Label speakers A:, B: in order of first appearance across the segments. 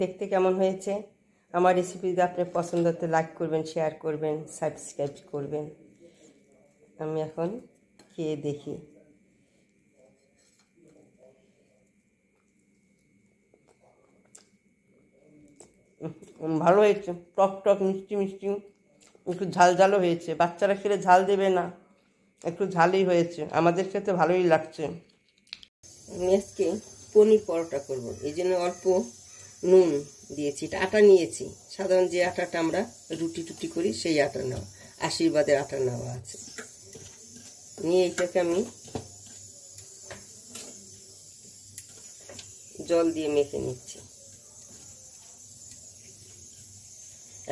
A: দেখতে কেমন হয়েছে আমার রেসিপি যদি আপনার পছন্দ হতে লাইক করবেন, শেয়ার করবেন, সাবস্ক্রাইব করবেন। আমি এখন খেয়ে দেখি। ভালো হয়েছে, টক টক মিষ্টি মিষ্টি, একটু ঝাল ঝালও হয়েছে। বাচ্চারা খেলে ঝাল দেবে না, একটু ঝালই হয়েছে। আমাদের খেতে ভালোই লাগছে। আমি আজকে পনির পরোটা করব, এই জন্য অল্প নুন দিয়েছি। এটা আটা নিয়েছি, সাধারণ যে আটাটা আমরা রুটি টুটি করি সেই আটা নেওয়া, আশীর্বাদের আটা নেওয়া আছে। নিয়ে এটাকে আমি জল দিয়ে মেখে নিচ্ছি।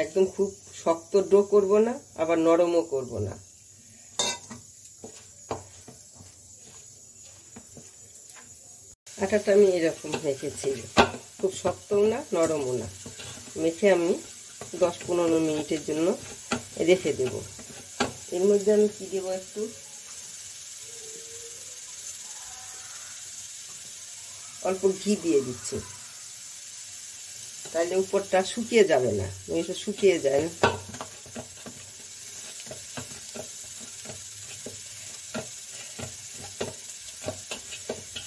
A: একদম খুব শক্ত ডো করব না, আবার নরমও করব না। আটাটা আমি এরকম মেখেছি, খুব শক্তও না নরমও না। মেখে আমি 10-15 মিনিটের জন্য রেখে দেব। এর মধ্যে আমি কি দেবো, একটু অল্প ঘি দিয়ে দিচ্ছি, তাহলে উপরটা শুকিয়ে যাবে না, এটা শুকিয়ে যায় না।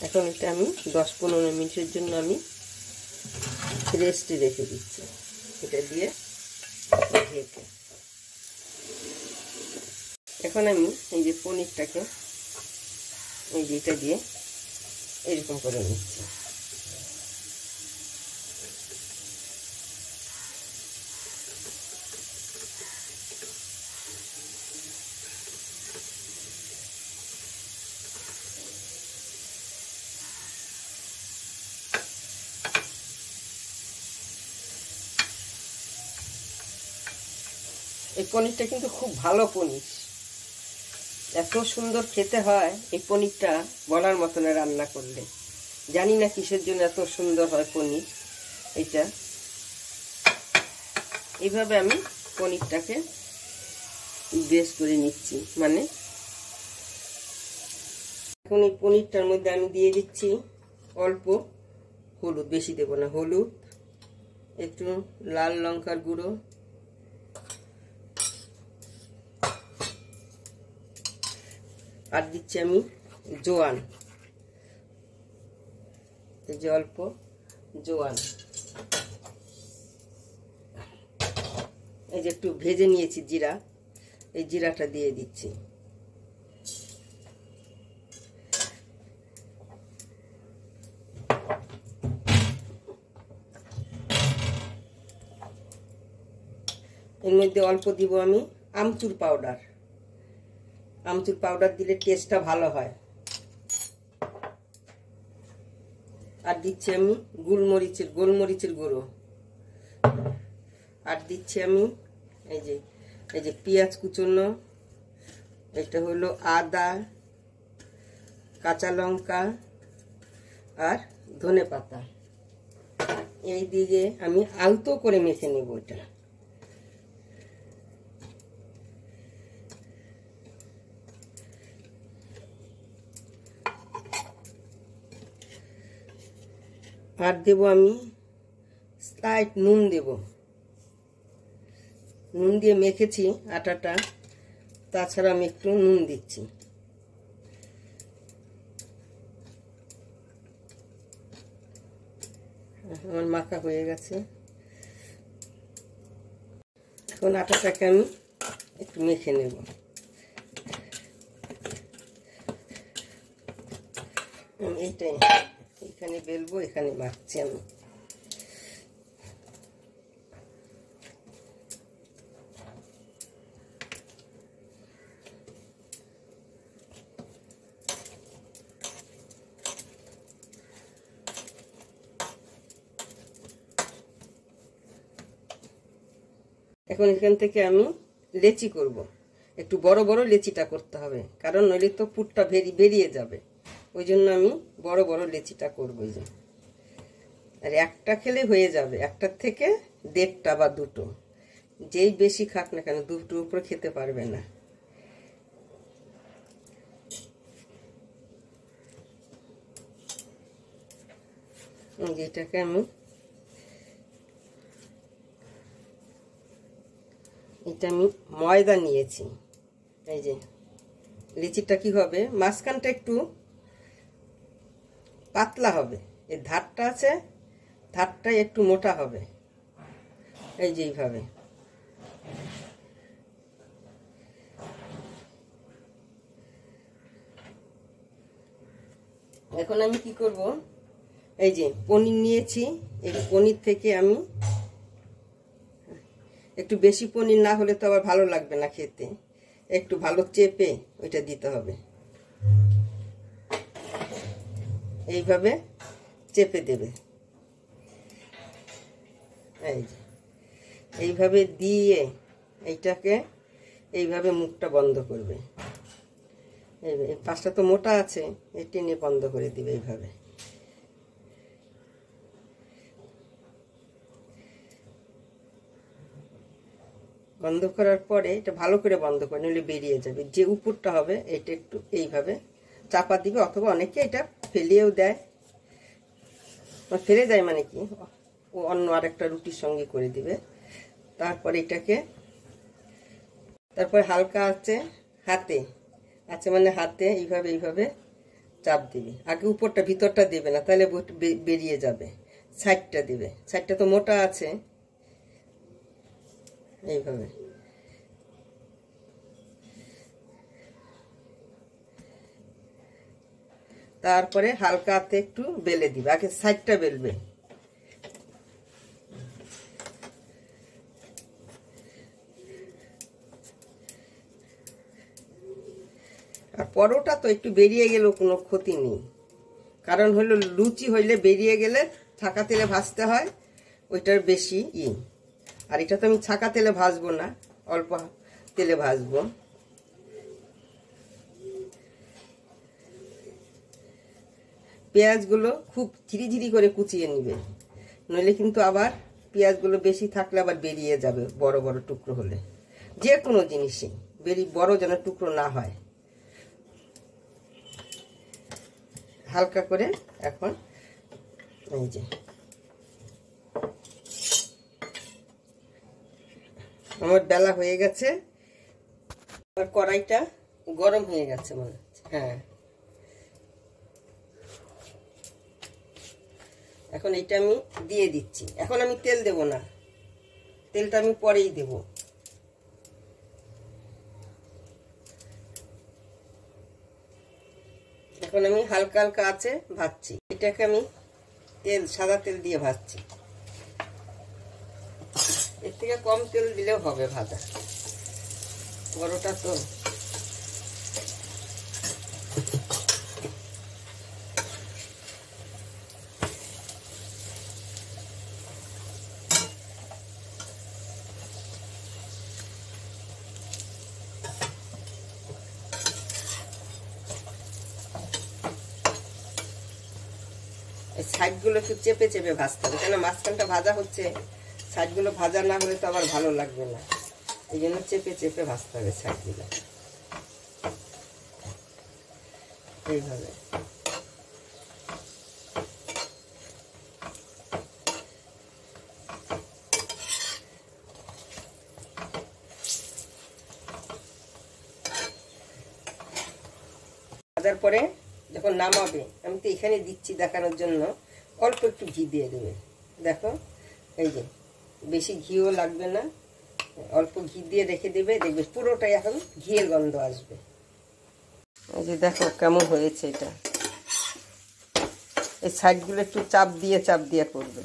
A: এখন এটা আমি 10-15 মিনিটের জন্য আমি রেস্টে রেখে দিচ্ছি। এটা দিয়ে ঢেকে এখন আমি এই যে পনিরটাকে এই যে এটা দিয়ে এরকম করে নিচ্ছি। এই পনিরটা কিন্তু খুব ভালো পনির, এত সুন্দর খেতে হয় এই পনিরটা, বলার মতো না রান্না করলে। জানি না কিসের জন্য এত সুন্দর হয় পনির এটা। এইভাবে আমি পনিরটাকে বেশ করে নিচ্ছি। মানে এখন এই পনিরটার মধ্যে আমি দিয়ে দিচ্ছি অল্প হলুদ, বেশি দেব না, হলুদ, একটু লাল লঙ্কার গুঁড়ো, আর দিচ্ছি আমি জোয়ান, এই যে অল্প জোয়ান, এই যে একটু ভেজে নিয়েছি জিরা, এই জিরাটা দিয়ে দিচ্ছি। এর মধ্যে অল্প দিব আমি আমচুর পাউডার। আমচুর পাউডার দিলে টেস্টটা ভালো হয়। আর দিচ্ছি আমি গোলমরিচের গুঁড়ো। আর দিচ্ছি আমি এই যে পেঁয়াজ কুচনো, এটা হলো আদা, কাঁচা লঙ্কা আর ধনে পাতা। এই দিয়ে আমি আলতো করে মেখে নেব। এটা আর দেব আমি স্লাইট নুন দেব। নুন দিয়ে মেখেছি আটাটা, তাছাড়া আমি একটু নুন দিচ্ছি। আমার মাখা হয়ে গেছে। এখন আটাটাকে আমি একটু মেখে নেব। এটাই এখানে বেলবো, এখানে মাখছি আমি। এখন এখান থেকে আমি লেচি করব। একটু বড় বড় লেচিটা করতে হবে, কারণ নইলে তো পুরটা বেরিয়ে যাবে। ওই জন্য আমি বড় বড় লেচিটা করবো। যে আর একটা খেলে হয়ে যাবে, একটার থেকে 1.5টা বা 2টো, যেই বেশি খাক না কেন 2টোর উপরে খেতে পারবে না। যেটাকে আমি এটা আমি ময়দা নিয়েছি। এই যে লিচিটা কি হবে, মাঝখানটা একটু পাতলা হবে, এই ধারটা আছে, ধারটা একটু মোটা হবে। এই যে এইভাবে এখন আমি কি করব, এই যে পনির নিয়েছি, এই পনির থেকে আমি একটু বেশি পনির না হলে তো আবার ভালো লাগবে না খেতে, একটু ভালো চেপে ওইটা দিতে হবে। এইভাবে চেপে দেবে, এই যে এইভাবে দিয়ে এইটাকে এইভাবে মুখটা বন্ধ করবে। এই পাশটা তো মোটা আছে, এই টেনে বন্ধ করে দিবে এইভাবে। বন্ধ করার পরে এটা ভালো করে বন্ধ করে নিলে বেরিয়ে যাবে। যে উপরটা হবে এটা একটু এইভাবে চাপা দিবে, অথবা অনেকে এটা ফেলিয়েও দেয়, ফেলে দেয় মানে কি ও অন্য আরেকটা রুটির সঙ্গে করে দিবে। তারপরে এটাকে তারপরে হালকা আছে হাতে আছে মানে হাতে এইভাবে এইভাবে চাপ দিবে। আগে উপরটা ভিতরটা দেবে না, তাহলে বেরিয়ে যাবে। সাইডটা দিবে, সাইডটা তো মোটা আছে, এইভাবে তারপরে হালকা হাতে একটু বেলে দিবে। আগে সাইডটা বেলবে, আর পরোটা তো একটু বেরিয়ে গেলেও কোনো ক্ষতি নেই, কারণ হলো লুচি হইলে বেরিয়ে গেলে ছাঁকা তেলে ভাজতে হয়, ওইটার বেশি আর এটা তো আমি ছাঁকা তেলে ভাজবো না, অল্প তেলে ভাজবো। পেঁয়াজগুলো খুব ঝিরি করে কুচিয়ে নিবে, নইলে কিন্তু আবার পেঁয়াজগুলো বেশি থাকলে আবার বেরিয়ে যাবে। বড় বড় টুকরো হলে যে কোনো জিনিসই বড় যেন টুকরো না হয়। হালকা করে এখন এই যে আমার বেলা হয়ে গেছে, আর কড়াইটা গরম হয়ে গেছে মনে হচ্ছে। হ্যাঁ, এখন এটা আমি দিয়ে দিচ্ছি। এখন আমি তেল দেব না, তেলটা আমি পরেই দেব। এখন আমি হালকা হালকা আছে ভাজছি, এটাকে আমি সাদা তেল দিয়ে ভাজছি। এর থেকে কম তেল দিলেও হবে ভাজা, বড়টা তো। সাইডগুলো একটু চেপে চেপে ভাজতে হবে, কেন মাঝখানটা ভাজা হচ্ছে, সাইডগুলো ভাজা না হলে তো আবার ভালো লাগবে না, এই জন্য চেপে চেপে ভাজতে হবে সাইডগুলো এইভাবে। ভাজার পরে যখন নামাবে, আমি তো এখানে দিচ্ছি দেখানোর জন্য, অল্প একটু ঘি দিয়ে দেবে। দেখো এই যে বেশি ঘিও লাগবে না, অল্প ঘি দিয়ে রেখে দেবে, দেখবে পুরোটাই এখন ঘিয়ের গন্ধ আসবে। এই যে দেখো কেমন হয়েছে এটা। এই সাইডগুলো একটু চাপ দিয়ে করবে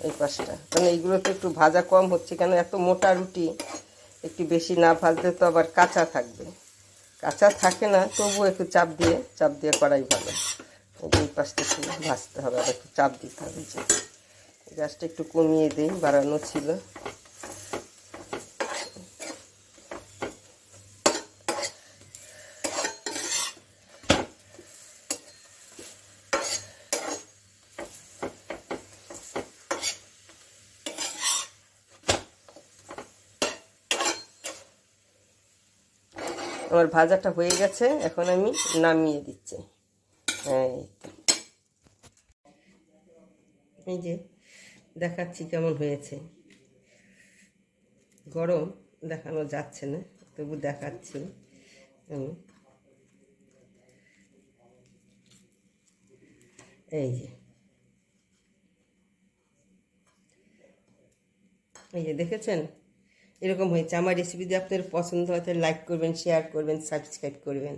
A: এই পাশটা, কারণ এইগুলো তো একটু ভাজা কম হচ্ছে, কেন এত মোটা রুটি একটু বেশি না ভাজলে তো আবার কাঁচা থাকবে। কাঁচা থাকে না, তবুও একটু চাপ দিয়ে করাই ভালো। এই পাশটা একটু ভাজতে হবে, আর একটু চাপ দিতে হবে। যে গ্যাসটা একটু কমিয়ে দিই, বাড়ানো ছিল। আমার ভাজাটা হয়ে গেছে, এখন আমি নামিয়ে দিচ্ছি। এই যে দেখাচ্ছি কেমন হয়েছে। গরম দেখানো যাচ্ছে না, তবু দেখাচ্ছি। এই যে দেখেছেন, এরকম হয়েছে। আমার রেসিপি যদি আপনাদের পছন্দ হয় তাহলে লাইক করবেন, শেয়ার করবেন, সাবস্ক্রাইব করবেন।